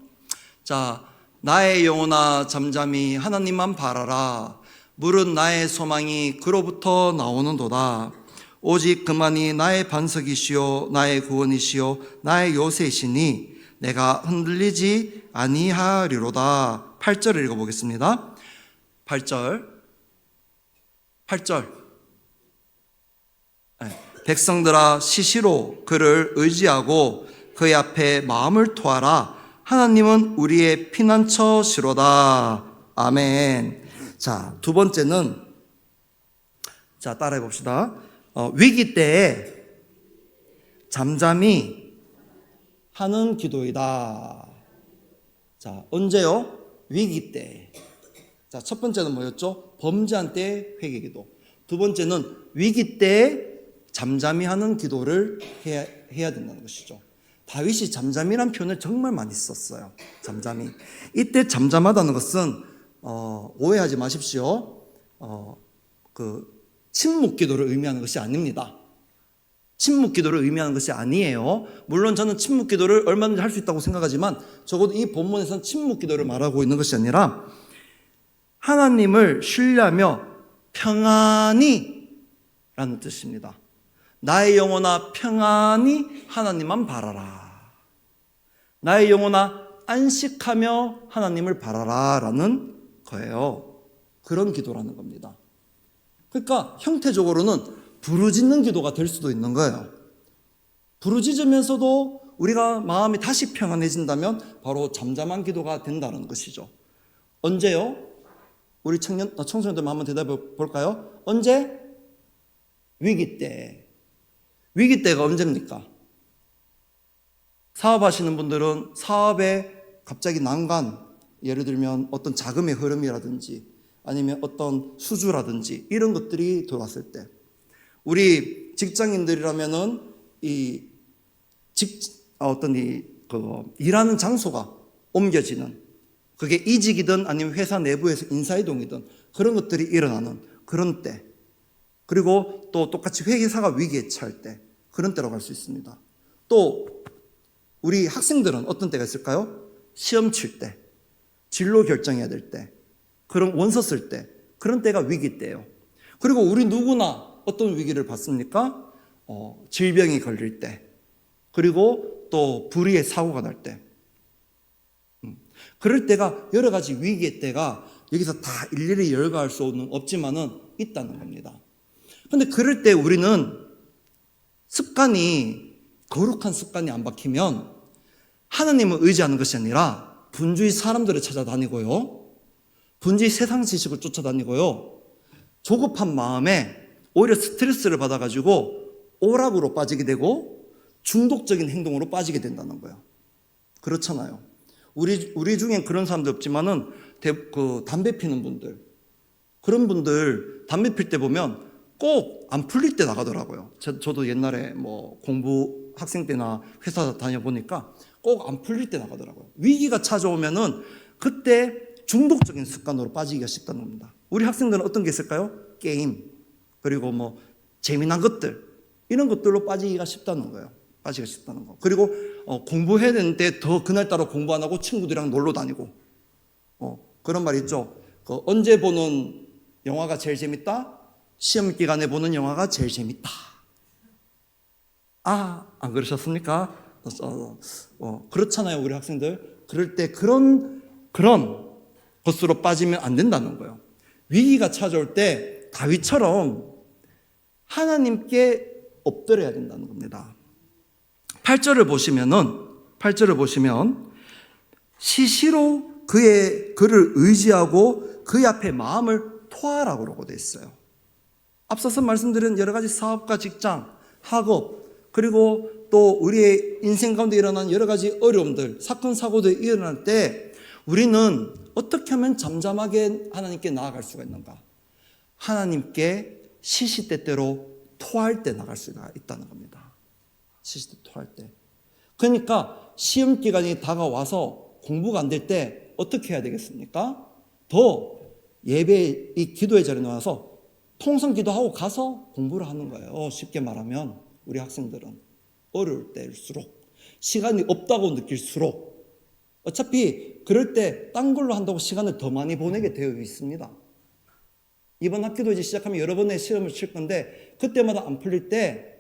자, 나의 영혼아 잠잠히 하나님만 바라라. 물은 나의 소망이 그로부터 나오는도다. 오직 그만이 나의 반석이시요 나의 구원이시요 나의 요새시니 내가 흔들리지 아니하리로다. 8절을 읽어보겠습니다. 8절. 백성들아 시시로 그를 의지하고 그의 앞에 마음을 토하라. 하나님은 우리의 피난처시로다. 아멘. 자, 두 번째는, 자, 따라해 봅시다. 위기 때에 잠잠히 하는 기도이다. 자, 언제요? 위기 때. 자, 첫 번째는 뭐였죠? 범죄한 때 회개 기도. 두 번째는 위기 때 잠잠히 하는 기도를 해야 된다는 것이죠. 다윗이 잠잠이란 표현을 정말 많이 썼어요. 잠잠히. 이때 잠잠하다는 것은 오해하지 마십시오. 침묵 기도를 의미하는 것이 아닙니다. 침묵 기도를 의미하는 것이 아니에요. 물론 저는 침묵 기도를 얼마든지 할 수 있다고 생각하지만 적어도 이 본문에서는 침묵 기도를 말하고 있는 것이 아니라 하나님을 신뢰하며 평안히 라는 뜻입니다. 나의 영혼아 평안히 하나님만 바라라. 나의 영혼아 안식하며 하나님을 바라라 라는 거예요. 그런 기도라는 겁니다. 그러니까 형태적으로는 부르짖는 기도가 될 수도 있는 거예요. 부르짖으면서도 우리가 마음이 다시 평안해진다면 바로 잠잠한 기도가 된다는 것이죠. 언제요? 우리 청소년들 한번 대답해 볼까요? 언제? 위기 때. 위기 때가 언제입니까? 사업하시는 분들은 사업에 갑자기 난관, 예를 들면 어떤 자금의 흐름이라든지 아니면 어떤 수주라든지 이런 것들이 들어왔을 때, 우리 직장인들이라면은 일하는 장소가 옮겨지는, 그게 이직이든 아니면 회사 내부에서 인사이동이든 그런 것들이 일어나는 그런 때, 그리고 또 똑같이 회계사가 위기에 처할 때, 그런 때라고 할 수 있습니다. 또 우리 학생들은 어떤 때가 있을까요? 시험 칠 때, 진로 결정해야 될 때, 그런 원서 쓸 때, 그런 때가 위기 때예요. 그리고 우리 누구나 어떤 위기를 받습니까? 질병이 걸릴 때, 그리고 또 불의의 사고가 날 때, 그럴 때가 여러 가지 위기의 때가 여기서 다 일일이 열거할 수 없지만은 있다는 겁니다. 근데 그럴 때 우리는 거룩한 습관이 안 박히면 하나님을 의지하는 것이 아니라 분주히 사람들을 찾아다니고요, 분주히 세상 지식을 쫓아다니고요, 조급한 마음에 오히려 스트레스를 받아가지고 오락으로 빠지게 되고 중독적인 행동으로 빠지게 된다는 거예요. 그렇잖아요. 우리 중엔 그런 사람들 없지만은 담배 피는 분들, 그런 분들 담배 필 때 보면 꼭 안 풀릴 때 나가더라고요. 저도 옛날에 공부 학생 때나 회사 다녀보니까 꼭 안 풀릴 때 나가더라고요. 위기가 찾아오면은 그때 중독적인 습관으로 빠지기가 쉽다는 겁니다. 우리 학생들은 어떤 게 있을까요? 게임, 그리고 재미난 것들, 이런 것들로 빠지기가 쉽다는 거예요. 빠지기가 쉽다는 거. 그리고 공부해야 되는데 더 그날따라 공부 안 하고 친구들이랑 놀러 다니고, 그런 말 있죠. 언제 보는 영화가 제일 재밌다? 시험 기간에 보는 영화가 제일 재밌다. 안 그러셨습니까? 그렇잖아요, 우리 학생들. 그럴 때 그런 것으로 빠지면 안 된다는 거예요. 위기가 찾아올 때 다윗처럼 하나님께 엎드려야 된다는 겁니다. 8절을 보시면 시시로 그를 의지하고 그의 앞에 마음을 토하라고 그러고 돼 있어요. 앞서서 말씀드린 여러 가지 사업과 직장, 학업, 그리고 또 우리의 인생 가운데 일어난 여러 가지 어려움들, 사건, 사고들이 일어날 때 우리는 어떻게 하면 잠잠하게 하나님께 나아갈 수가 있는가? 하나님께 시시때때로 토할 때 나갈 수가 있다는 겁니다. 시시때 토할 때. 그러니까 시험 기간이 다가와서 공부가 안 될 때 어떻게 해야 되겠습니까? 더 예배 이 기도의 자리에 나와서 통성 기도하고 가서 공부를 하는 거예요. 쉽게 말하면 우리 학생들은 어려울 때일수록 시간이 없다고 느낄수록 어차피 그럴 때 딴 걸로 한다고 시간을 더 많이 보내게 되어 있습니다. 이번 학기도 이제 시작하면 여러 번의 시험을 칠 건데 그때마다 안 풀릴 때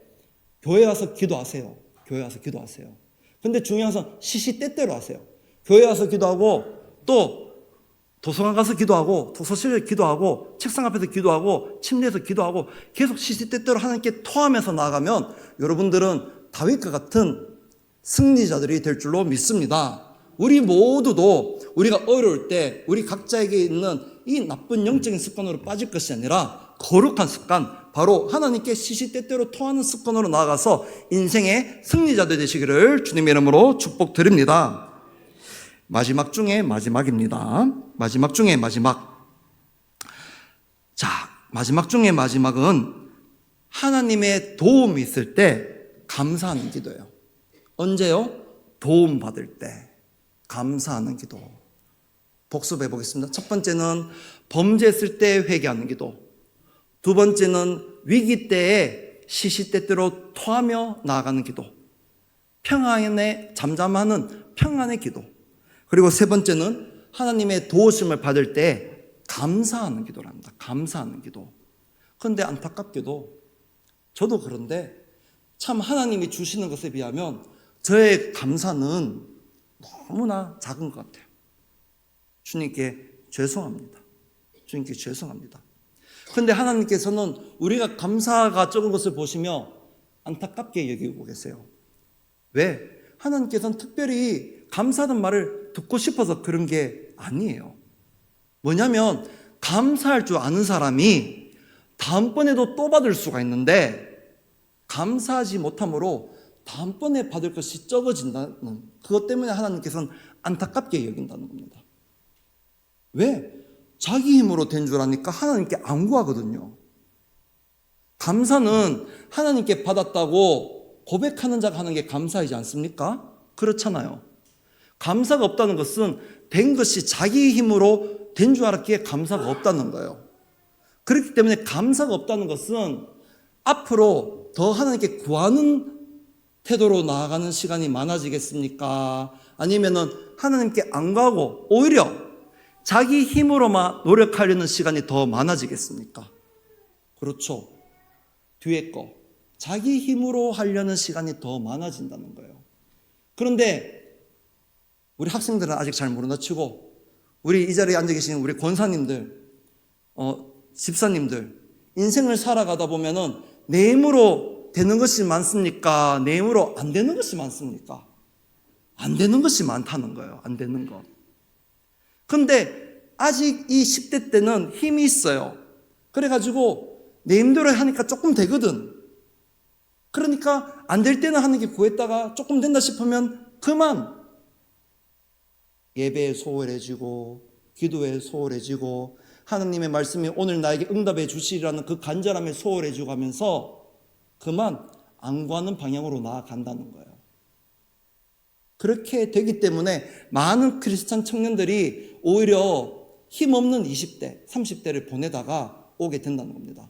교회 와서 기도하세요. 교회 와서 기도하세요. 근데 중요한 것은 시시때때로 하세요. 교회 와서 기도하고 또 도서관 가서 기도하고 도서실에 기도하고 책상 앞에서 기도하고 침대에서 기도하고 계속 시시때때로 하나님께 토하면서 나아가면 여러분들은 다윗과 같은 승리자들이 될 줄로 믿습니다. 우리 모두도 우리가 어려울 때 우리 각자에게 있는 이 나쁜 영적인 습관으로 빠질 것이 아니라 거룩한 습관, 바로 하나님께 시시때때로 토하는 습관으로 나아가서 인생의 승리자들 되시기를 주님의 이름으로 축복드립니다. 마지막 중에 마지막입니다. 마지막 중에 마지막. 자, 마지막 중에 마지막은 하나님의 도움이 있을 때 감사하는 기도예요. 언제요? 도움 받을 때 감사하는 기도. 복습해 보겠습니다. 첫 번째는 범죄했을 때 회개하는 기도. 두 번째는 위기 때에 시시때때로 토하며 나아가는 기도. 평안에 잠잠하는 평안의 기도. 그리고 세 번째는 하나님의 도우심을 받을 때 감사하는 기도랍니다. 감사하는 기도. 그런데 안타깝게도 저도 그런데 참 하나님이 주시는 것에 비하면 저의 감사는 너무나 작은 것 같아요. 주님께 죄송합니다. 주님께 죄송합니다. 그런데 하나님께서는 우리가 감사가 적은 것을 보시며 안타깝게 여기고 계세요. 왜? 하나님께서는 특별히 감사하는 말을 듣고 싶어서 그런 게 아니에요. 뭐냐면 감사할 줄 아는 사람이 다음번에도 또 받을 수가 있는데 감사하지 못함으로 다음번에 받을 것이 적어진다는 그것 때문에 하나님께서는 안타깝게 여긴다는 겁니다. 왜? 자기 힘으로 된 줄 아니까 하나님께 안 구하거든요. 감사는 하나님께 받았다고 고백하는 자가 하는 게 감사이지 않습니까? 그렇잖아요. 감사가 없다는 것은 된 것이 자기 힘으로 된 줄 알았기에 감사가 없다는 거예요. 그렇기 때문에 감사가 없다는 것은 앞으로 더 하나님께 구하는 태도로 나아가는 시간이 많아지겠습니까? 아니면은 하나님께 안 가고 오히려 자기 힘으로만 노력하려는 시간이 더 많아지겠습니까? 그렇죠. 뒤에 거. 자기 힘으로 하려는 시간이 더 많아진다는 거예요. 그런데 우리 학생들은 아직 잘 모른다 치고 우리 이 자리에 앉아 계신 우리 권사님들, 집사님들 인생을 살아가다 보면은 내 힘으로 되는 것이 많습니까? 내 힘으로 안 되는 것이 많습니까? 안 되는 것이 많다는 거예요. 안 되는 거. 그런데 아직 이 10대 때는 힘이 있어요. 그래가지고 내 힘대로 하니까 조금 되거든. 그러니까 안 될 때는 하는 게 구했다가 조금 된다 싶으면 그만 예배에 소홀해지고 기도에 소홀해지고 하나님의 말씀이 오늘 나에게 응답해 주시리라는 그 간절함에 소홀해지고 하면서 그만 안 구하는 방향으로 나아간다는 거예요. 그렇게 되기 때문에 많은 크리스찬 청년들이 오히려 힘없는 20대, 30대를 보내다가 오게 된다는 겁니다.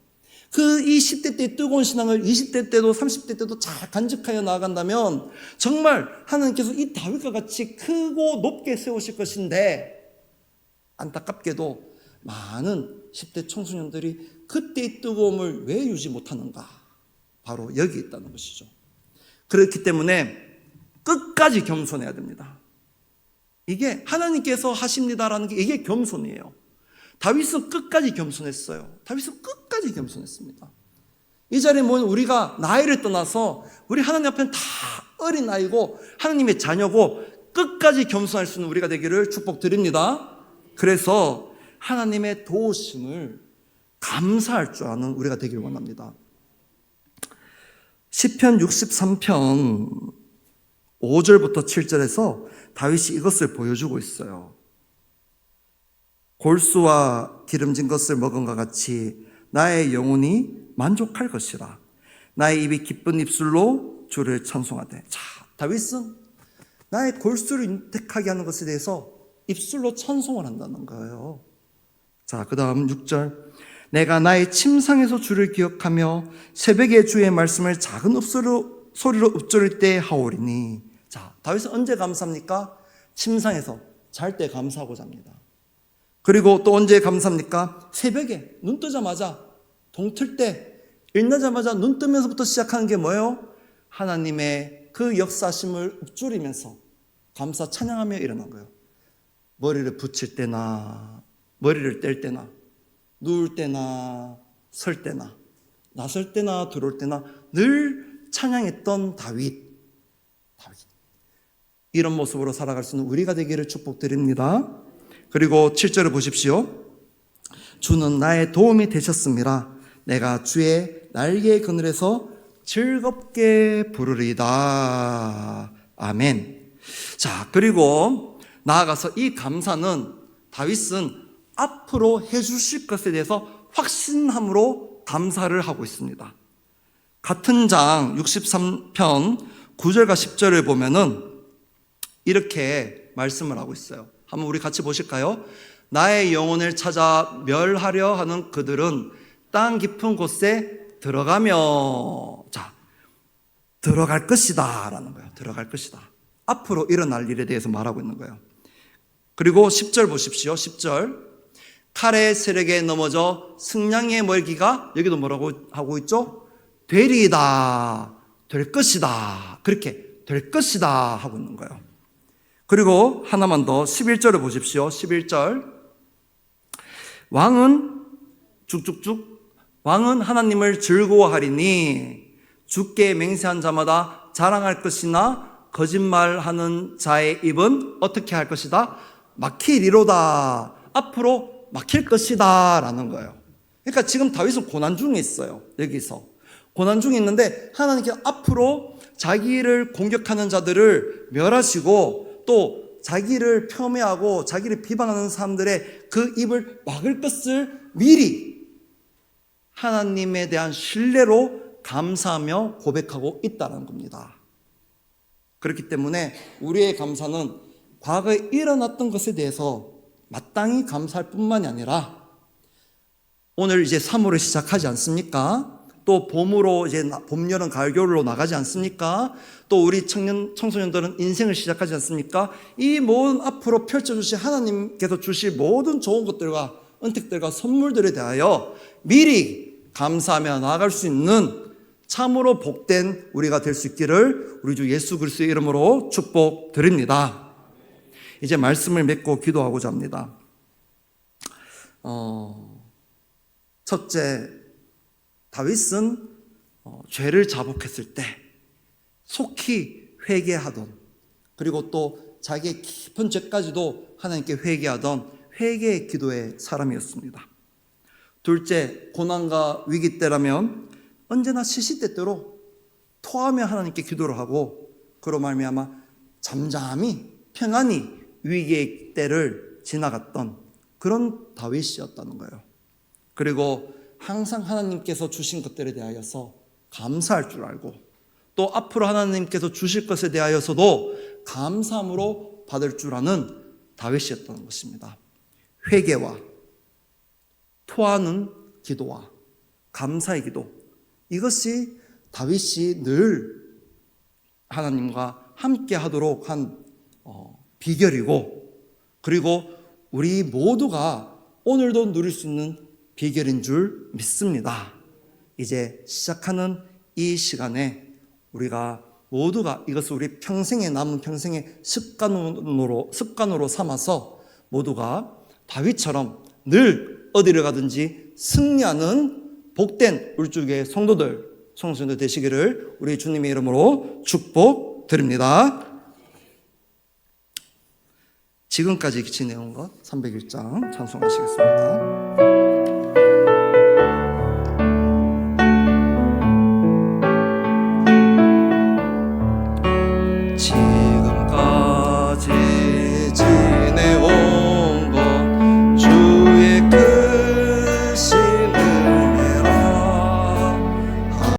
그 20대 때 뜨거운 신앙을 20대 때도 30대 때도 잘 간직하여 나아간다면 정말 하나님께서 이 다윗과 같이 크고 높게 세우실 것인데 안타깝게도 많은 10대 청소년들이 그때의 뜨거움을 왜 유지 못하는가? 바로 여기 있다는 것이죠. 그렇기 때문에 끝까지 겸손해야 됩니다. 이게 하나님께서 하십니다라는 게 이게 겸손이에요. 다윗은 끝까지 겸손했어요. 다윗은 끝까지 겸손했습니다. 이 자리에 모인 우리가 나이를 떠나서 우리 하나님 앞에는 다 어린 아이고 하나님의 자녀고 끝까지 겸손할 수 있는 우리가 되기를 축복드립니다. 그래서 하나님의 도우심을 감사할 줄 아는 우리가 되기를 원합니다. 시편 63편 5절부터 7절에서 다윗이 이것을 보여주고 있어요. 골수와 기름진 것을 먹은 것 같이 나의 영혼이 만족할 것이라. 나의 입이 기쁜 입술로 주를 찬송하되. 자, 다윗은 나의 골수를 윤택하게 하는 것에 대해서 입술로 찬송을 한다는 거예요. 자, 그 다음 6절. 내가 나의 침상에서 주를 기억하며 새벽에 주의 말씀을 작은 소리로 읊조릴 때 하오리니. 자, 다윗은 언제 감사합니까? 침상에서 잘 때 감사하고 잡니다. 그리고 또 언제 감사합니까? 새벽에 눈 뜨자마자, 동틀 때, 일어나자마자 눈 뜨면서부터 시작하는 게 뭐예요? 하나님의 그 역사심을 읊조리면서 감사 찬양하며 일어난 거예요. 머리를 붙일 때나 머리를 뗄 때나 누울 때나 설 때나 나설 때나 들어올 때나 늘 찬양했던 다윗. 이런 모습으로 살아갈 수 있는 우리가 되기를 축복드립니다. 그리고 7절을 보십시오. 주는 나의 도움이 되셨습니다. 내가 주의 날개의 그늘에서 즐겁게 부르리다. 아멘. 자, 그리고 나아가서 이 감사는 다윗은 앞으로 해주실 것에 대해서 확신함으로 감사를 하고 있습니다. 같은 장 63편 9절과 10절을 보면은 이렇게 말씀을 하고 있어요. 한번 우리 같이 보실까요? 나의 영혼을 찾아 멸하려 하는 그들은 땅 깊은 곳에 들어가며. 자, 들어갈 것이다 라는 거예요. 들어갈 것이다. 앞으로 일어날 일에 대해서 말하고 있는 거예요. 그리고 10절 보십시오. 10절. 칼의 세력에 넘어져 승냥이의 멀기가, 여기도 뭐라고 하고 있죠? 되리이다. 될 것이다. 그렇게 될 것이다 하고 있는 거예요. 그리고 하나만 더 11절을 보십시오. 11절. 왕은 왕은 하나님을 즐거워하리니 주께 맹세한 자마다 자랑할 것이나 거짓말하는 자의 입은 어떻게 할 것이다? 막히리로다. 앞으로 막힐 것이다 라는 거예요. 그러니까 지금 다윗은 고난 중에 있어요. 여기서 고난 중에 있는데 하나님께서 앞으로 자기를 공격하는 자들을 멸하시고 또 자기를 폄훼하고 자기를 비방하는 사람들의 그 입을 막을 것을 미리 하나님에 대한 신뢰로 감사하며 고백하고 있다는 겁니다. 그렇기 때문에 우리의 감사는 과거에 일어났던 것에 대해서 마땅히 감사할 뿐만이 아니라 오늘 이제 3월을 시작하지 않습니까? 또 봄으로 이제 봄, 여름, 가을, 겨울로 나가지 않습니까? 또 우리 청소년들은 인생을 시작하지 않습니까? 이 모든 앞으로 펼쳐주실 하나님께서 주실 모든 좋은 것들과 은택들과 선물들에 대하여 미리 감사하며 나아갈 수 있는 참으로 복된 우리가 될 수 있기를 우리 주 예수 그리스도의 이름으로 축복드립니다. 이제 말씀을 맺고 기도하고자 합니다. 첫째, 다윗은 죄를 자복했을 때 속히 회개하던, 그리고 또 자기의 깊은 죄까지도 하나님께 회개하던 회개의 기도의 사람이었습니다. 둘째, 고난과 위기 때라면 언제나 시시때때로 토하며 하나님께 기도를 하고 그로 말미암아 잠잠히 평안히 위기의 때를 지나갔던 그런 다윗이었다는 거예요. 그리고 항상 하나님께서 주신 것들에 대하여서 감사할 줄 알고 또 앞으로 하나님께서 주실 것에 대하여서도 감사함으로 받을 줄 아는 다윗이었던 것입니다. 회개와 토하는 기도와 감사의 기도, 이것이 다윗이 늘 하나님과 함께 하도록 한 비결이고, 그리고 우리 모두가 오늘도 누릴 수 있는 비결인 줄 믿습니다. 이제 시작하는 이 시간에 우리가 모두가 이것을 우리 평생에 남은 평생의 습관으로 삼아서 모두가 다윗처럼 늘 어디를 가든지 승리하는 복된 울주교의 성도들, 청소년들 되시기를 우리 주님의 이름으로 축복드립니다. 지금까지 지내온 것 301장 찬송하시겠습니다.